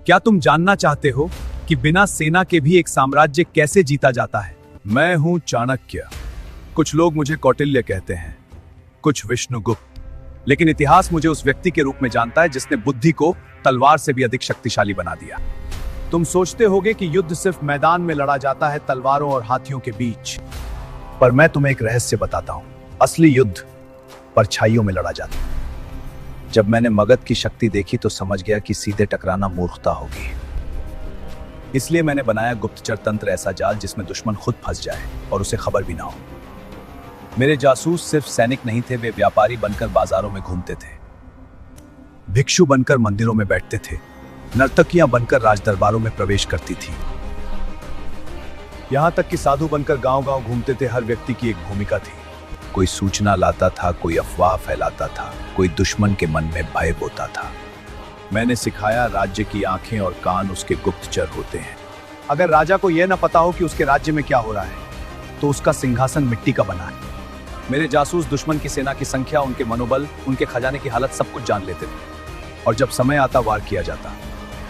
क्या तुम जानना चाहते हो कि बिना सेना के भी एक साम्राज्य कैसे जीता जाता है? मैं हूं चाणक्य। कुछ लोग मुझे कौटिल्य कहते हैं, कुछ विष्णुगुप्त, लेकिन इतिहास मुझे उस व्यक्ति के रूप में जानता है जिसने बुद्धि को तलवार से भी अधिक शक्तिशाली बना दिया। तुम सोचते होगे कि युद्ध सिर्फ मैदान में लड़ा जाता है, तलवारों और हाथियों के बीच, पर मैं तुम्हें एक रहस्य बताता हूं। असली युद्ध परछाइयों में लड़ा जाता है। जब मैंने मगध की शक्ति देखी तो समझ गया कि सीधे टकराना मूर्खता होगी। इसलिए मैंने बनाया गुप्तचर तंत्र, ऐसा जाल जिसमें दुश्मन खुद फंस जाए और उसे खबर भी ना हो। मेरे जासूस सिर्फ सैनिक नहीं थे, वे व्यापारी बनकर बाजारों में घूमते थे, भिक्षु बनकर मंदिरों में बैठते थे, नर्तकियां बनकर राजदरबारों में प्रवेश करती थी, यहां तक कि साधु बनकर गांव-गांव घूमते थे। हर व्यक्ति की एक भूमिका थी। कोई सूचना लाता था, कोई अफवाह फैलाता था, कोई दुश्मन के मन में भय बोता था। मैंने सिखाया, राज्य की आंखें और कान उसके गुप्तचर होते हैं। अगर राजा को यह न पता हो कि उसके राज्य में क्या हो रहा है, तो उसका सिंहासन मिट्टी का बना है। मेरे जासूस दुश्मन की सेना की संख्या, उनके मनोबल, उनके खजाने की हालत सब कुछ जान लेते थे, और जब समय आता वार किया जाता,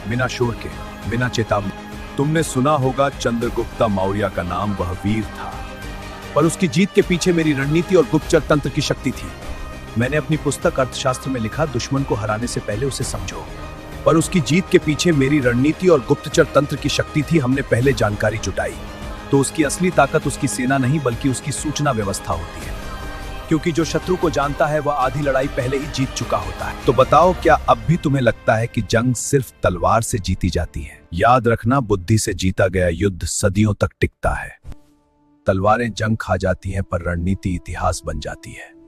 बिना शोर के, बिना चेतावनी। तुमने सुना होगा चंद्रगुप्त मौर्य का नाम, वह वीर था, पर उसकी जीत के पीछे मेरी रणनीति और गुप्तचर तंत्र की शक्ति थी। मैंने अपनी पुस्तक अर्थशास्त्र में लिखा, दुश्मन को हराने से पहले उसे समझो, पर उसकी जीत के पीछे मेरी रणनीति और गुप्तचर तंत्र की शक्ति थी। हमने पहले जानकारी जुटाई तो उसकी असली ताकत उसकी सेना नहीं बल्कि उसकी सूचना व्यवस्था होती है, क्योंकि जो शत्रु को जानता है वह आधी लड़ाई पहले ही जीत चुका होता है। तो बताओ, क्या अब भी तुम्हें लगता है कि जंग सिर्फ तलवार से जीती जाती है? याद रखना, बुद्धि से जीता गया युद्ध सदियों तक टिकता है। तलवारें जंग खा जाती हैं, पर रणनीति इतिहास बन जाती है।